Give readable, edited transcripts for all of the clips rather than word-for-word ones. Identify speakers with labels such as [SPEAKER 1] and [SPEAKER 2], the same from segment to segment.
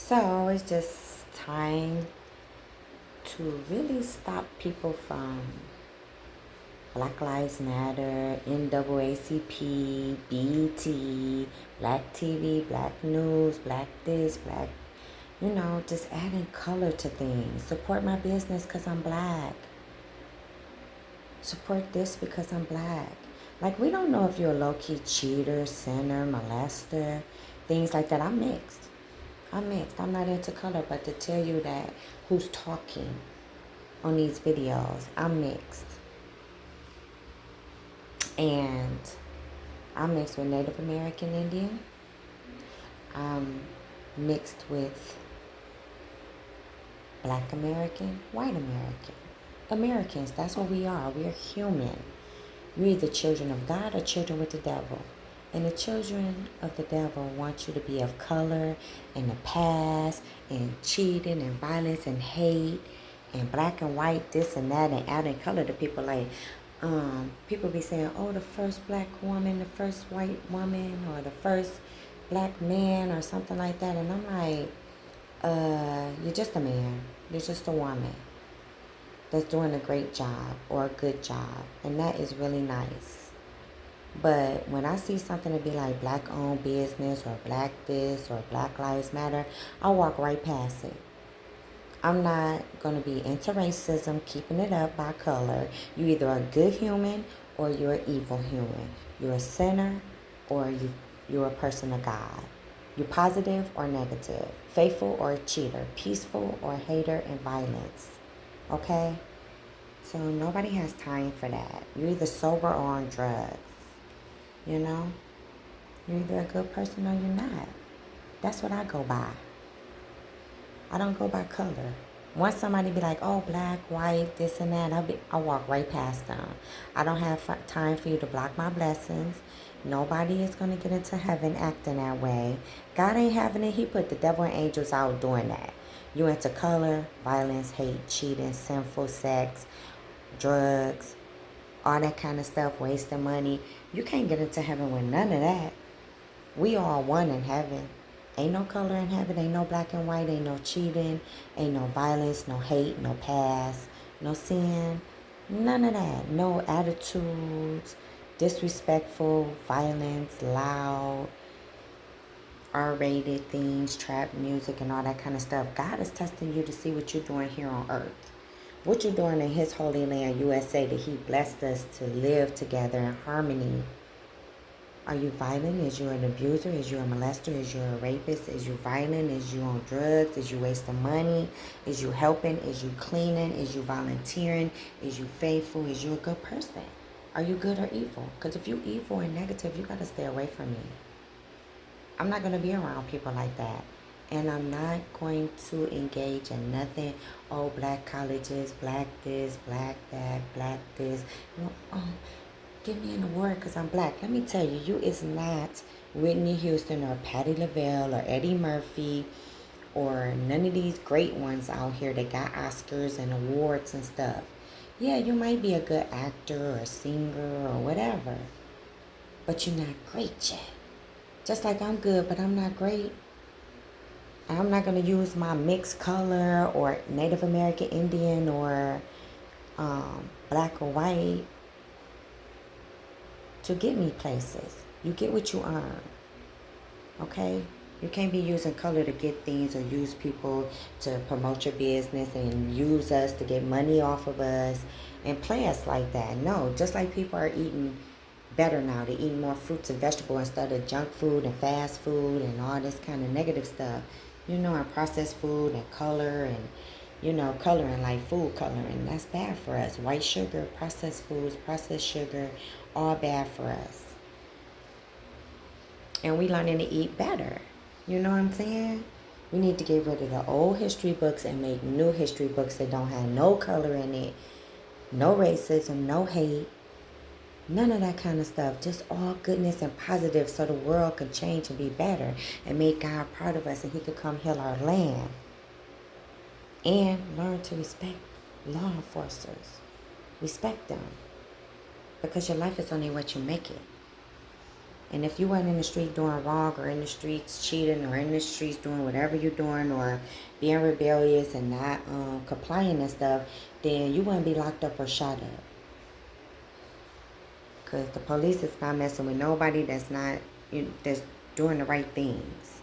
[SPEAKER 1] So it's just time to really stop people from Black Lives Matter, NAACP, BET, Black TV, Black News, Black this, Black, just adding color to things. Support my business because I'm Black. Support this because I'm Black. Like, we don't know if you're a low-key cheater, sinner, molester, things like that. I'm mixed. I'm not into color, but to tell you that who's talking on these videos, I'm mixed. And I'm mixed with Native American Indian. I'm mixed with Black American, White American. Americans, that's what we are. We're human. You're either children of God or children with the devil. And the children of the devil want you to be of color and the past and cheating and violence and hate and black and white, this and that, and adding color to people. Like, people be saying, oh, the first black woman, the first white woman, or the first black man, or something like that. And I'm like, you're just a man. You're just a woman that's doing a great job or a good job. And that is really nice. But when I see something to be like black owned business or black this or Black Lives Matter, I walk right past it. I'm not going to be into racism, keeping it up by color. You're either a good human or you're an evil human. You're a sinner or you're a person of God. You're positive or negative, faithful or a cheater, peaceful or a hater and violence. Okay? So nobody has time for that. You're either sober or on drugs. You know? You're either a good person or you're not. That's what I go by. I don't go by color. Once somebody be like, oh, black, white, this and that, I'll walk right past them. I don't have time for you to block my blessings. Nobody is going to get into heaven acting that way. God ain't having it. He put the devil and angels out doing that. You into color, violence, hate, cheating, sinful sex, drugs, all that kind of stuff, wasting money. You can't get into heaven with none of that. We all one in heaven. Ain't no color in heaven. Ain't no black and white. Ain't no cheating. Ain't no violence, no hate, no past, no sin. None of that. No attitudes, disrespectful, violence, loud, R-rated things, trap music, and all that kind of stuff. God is testing you to see what you're doing here on earth. What you're doing in His holy land, USA, that He blessed us to live together in harmony. Are you violent? Is you an abuser? Is you a molester? Is you a rapist? Is you violent? Is you on drugs? Is you wasting money? Is you helping? Is you cleaning? Is you volunteering? Is you faithful? Is you a good person? Are you good or evil? Because if you evil and negative, you got to stay away from me. I'm not going to be around people like that. And I'm not going to engage in nothing. Oh, black colleges, black this, black that, black this. Get me in the word because I'm black. Let me tell you, you is not Whitney Houston or Patti LaBelle or Eddie Murphy or none of these great ones out here that got Oscars and awards and stuff. Yeah, you might be a good actor or singer or whatever, but you're not great yet. Just like I'm good, but I'm not great. I'm not going to use my mixed color or Native American Indian or black or white to get me places. You get what you earn. Okay? You can't be using color to get things or use people to promote your business and use us to get money off of us and play us like that. No, just like people are eating better now. They're eating more fruits and vegetables instead of junk food and fast food and all this kind of negative stuff. And processed food and color and, coloring like food coloring. That's bad for us. White sugar, processed foods, processed sugar, all bad for us. And we learning to eat better. You know what I'm saying? We need to get rid of the old history books and make new history books that don't have no color in it, no racism, no hate, none of that kind of stuff. Just all goodness and positive so the world can change and be better and make God proud of us and He could come heal our land. And learn to respect law enforcers. Respect them. Because your life is only what you make it. And if you weren't in the street doing wrong, or in the streets cheating, or in the streets doing whatever you're doing, or being rebellious and not complying and stuff, then you wouldn't be locked up or shot up. Because the police is not messing with nobody that's not, that's doing the right things.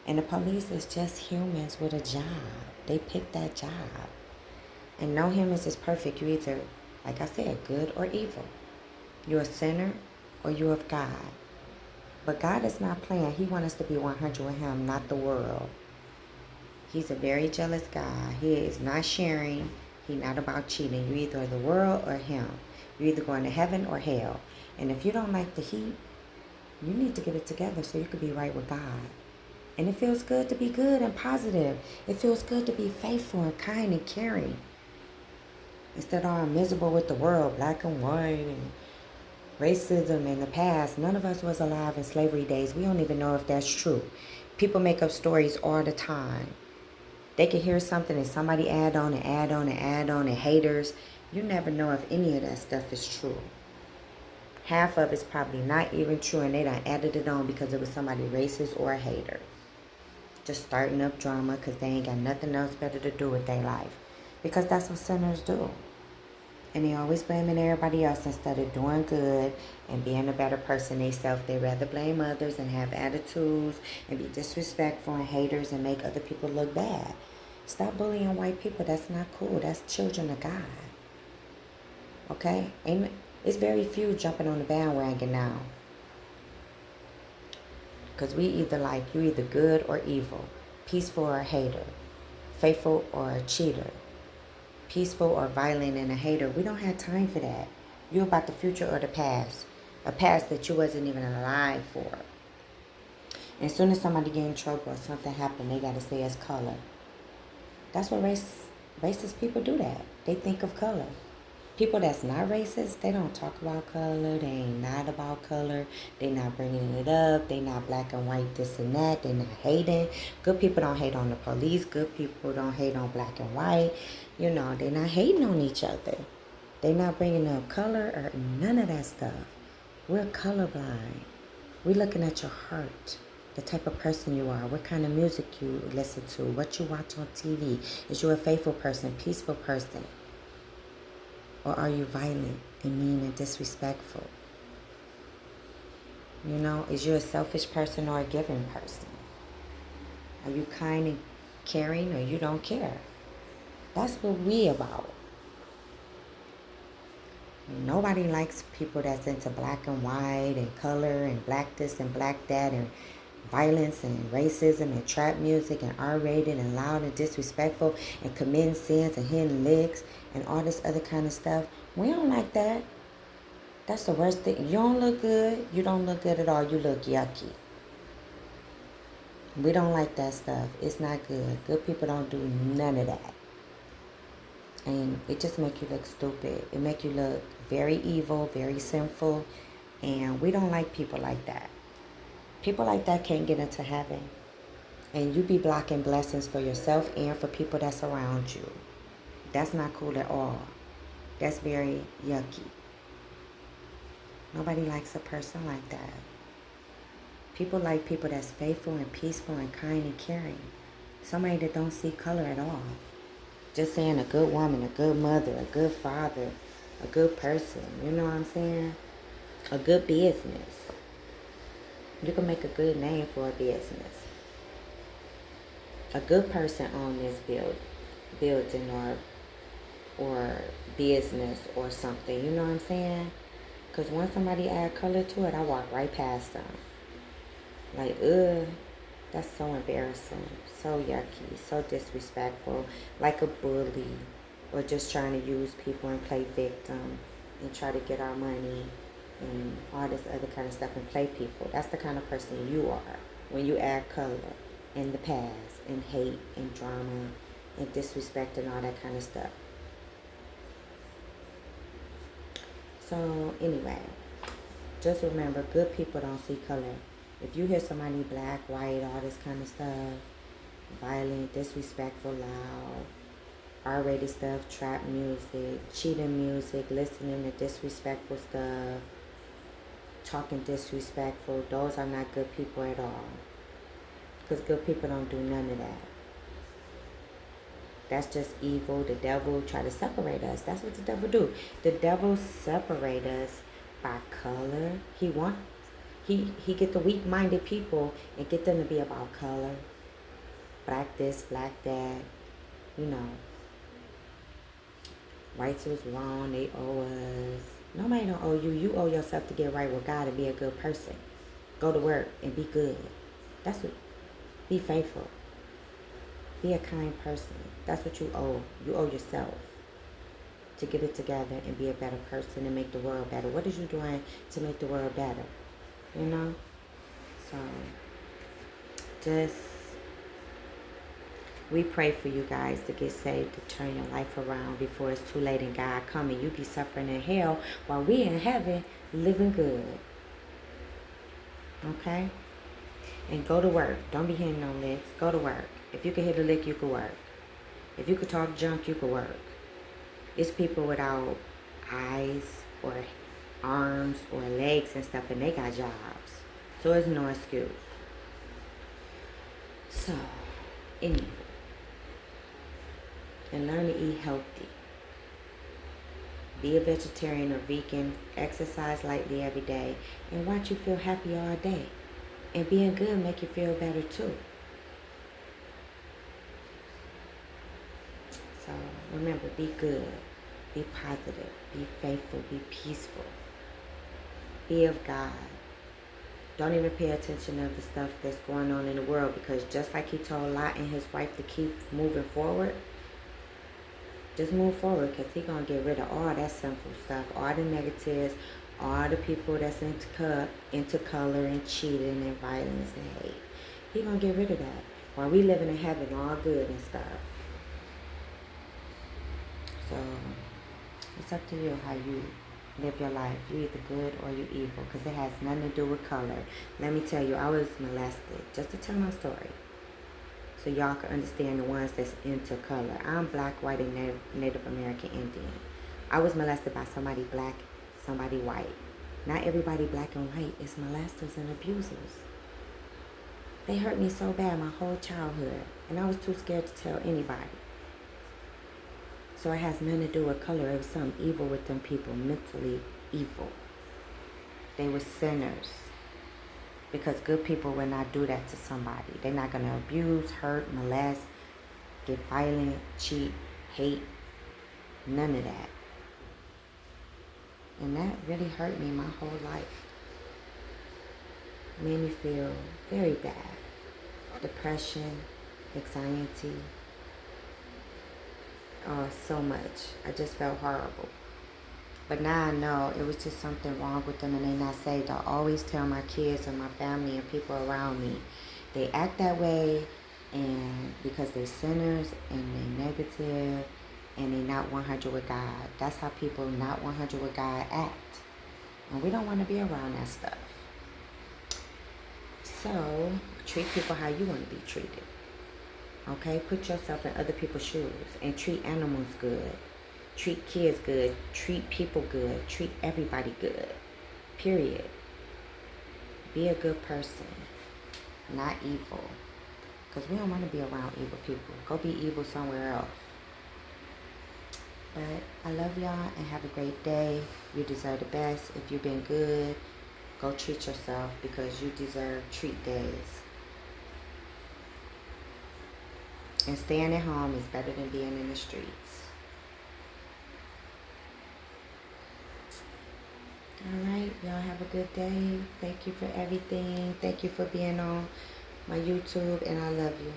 [SPEAKER 1] And the police is just humans with a job. They pick that job. And no humans is perfect. You either, like I said, good or evil. You're a sinner or you're of God. But God is not playing. He wants us to be 100 with him, not the world. He's a very jealous God. He is not sharing. He's not about cheating. You're either the world or him. You're either going to heaven or hell. And if you don't like the heat, you need to get it together so you can be right with God. And it feels good to be good and positive. It feels good to be faithful and kind and caring. Instead of all miserable with the world, black and white and racism in the past. None of us was alive in slavery days. We don't even know if that's true. People make up stories all the time. They can hear something and somebody add on and add on and add on, and haters. You never know if any of that stuff is true. Half of it's probably not even true, and they done added it on because it was somebody racist or a hater. Just starting up drama because they ain't got nothing else better to do with their life. Because that's what sinners do. And they always blaming everybody else instead of doing good and being a better person themselves. They rather blame others and have attitudes and be disrespectful and haters and make other people look bad. Stop bullying white people. That's not cool. That's children of God. Okay? It's very few jumping on the bandwagon now. Because you either good or evil, peaceful or a hater, faithful or a cheater, peaceful or violent and a hater. We don't have time for that. You're about the future or the past. A past that you wasn't even alive for. And as soon as somebody get in trouble or something happen, they got to say it's color. That's what racist people do that. They think of color. People that's not racist, they don't talk about color. They ain't not about color. They not bringing it up. They not black and white, this and that. They not hating. Good people don't hate on the police. Good people don't hate on black and white. They not hating on each other. They not bringing up color or none of that stuff. We're colorblind. We're looking at your heart, the type of person you are, what kind of music you listen to, what you watch on TV. Is you a faithful person, peaceful person? Or are you violent and mean and disrespectful? Is you a selfish person or a giving person? Are you kind and caring or you don't care? That's what we about. Nobody likes people that's into black and white and color and black this and black that and violence and racism and trap music and R-rated and loud and disrespectful and committing sins and hitting licks and all this other kind of stuff. We don't like that. That's the worst thing. You don't look good. You don't look good at all. You look yucky. We don't like that stuff. It's not good. Good people don't do none of that. And it just make you look stupid. It make you look very evil, very sinful. And we don't like people like that. People like that can't get into heaven. And you be blocking blessings for yourself and for people that's around you. That's not cool at all. That's very yucky. Nobody likes a person like that. People like people that's faithful and peaceful and kind and caring. Somebody that don't see color at all. Just saying a good woman, a good mother, a good father, a good person. You know what I'm saying? A good business. You can make a good name for a business. A good person owns this building or business or something. You know what I'm saying? Because when somebody add color to it, I walk right past them. Like, that's so embarrassing. So yucky. So disrespectful. Like a bully. Or just trying to use people and play victim. And try to get our money. And all this other kind of stuff and play people. That's the kind of person you are when you add color in the past and hate and drama and disrespect and all that kind of stuff. So anyway, just remember, good people don't see color. If you hear somebody black, white, all this kind of stuff, violent, disrespectful, loud, R-rated stuff, trap music, cheating music, listening to disrespectful stuff, talking disrespectful. Those are not good people at all. Because good people don't do none of that. That's just evil. The devil try to separate us. That's what the devil do. The devil separate us by color. He get the weak-minded people and get them to be about color. Black this, black that. You know. Whites was wrong. They owe us. Nobody don't owe you. You owe yourself to get right with God and be a good person. Go to work and be good. That's what. Be faithful. Be a kind person. That's what you owe. You owe yourself to get it together and be a better person and make the world better. What is you doing to make the world better? You know? So, just, we pray for you guys to get saved, to turn your life around before it's too late and God come and you be suffering in hell while we in heaven living good. Okay? And go to work. Don't be hitting no licks. Go to work. If you can hit a lick, you can work. If you could talk junk, you could work. It's people without eyes or arms or legs and stuff, and they got jobs. So it's no excuse. So, anyway. And learn to eat healthy. Be a vegetarian or vegan. Exercise lightly every day. And watch you feel happy all day. And being good make you feel better too. So remember, be good, be positive, be faithful, be peaceful, be of God. Don't even pay attention to the stuff that's going on in the world, because just like he told Lot and his wife to keep moving forward, just move forward, because he's going to get rid of all that sinful stuff, all the negatives, all the people that's into color and cheating and violence and hate. He's going to get rid of that while we living in heaven all good and stuff. So, it's up to you how you live your life. You either good or you evil, because it has nothing to do with color. Let me tell you, I was molested, just to tell my story, so y'all can understand the ones that's into color. I'm black, white, and Native American Indian. I was molested by somebody black, somebody white. Not everybody black and white is molesters and abusers. They hurt me so bad my whole childhood, and I was too scared to tell anybody. So it has nothing to do with color. It was something evil with them people, mentally evil. They were sinners. Because good people will not do that to somebody. They're not going to abuse, hurt, molest, get violent, cheat, hate. None of that. And that really hurt me my whole life. It made me feel very bad. Depression, anxiety. Oh, so much. I just felt horrible. But now I know it was just something wrong with them and they not saved. I always tell my kids and my family and people around me, they act that way and because they're sinners and they're negative and they're not 100 with God. That's how people not 100 with God act. And we don't want to be around that stuff. So, treat people how you want to be treated. Okay? Put yourself in other people's shoes and treat animals good. Treat kids good. Treat people good. Treat everybody good. Period. Be a good person. Not evil. Because we don't want to be around evil people. Go be evil somewhere else. But I love y'all and have a great day. You deserve the best. If you've been good, go treat yourself because you deserve treat days. And staying at home is better than being in the streets. Alright, y'all have a good day. Thank you for everything. Thank you for being on my YouTube, and I love you.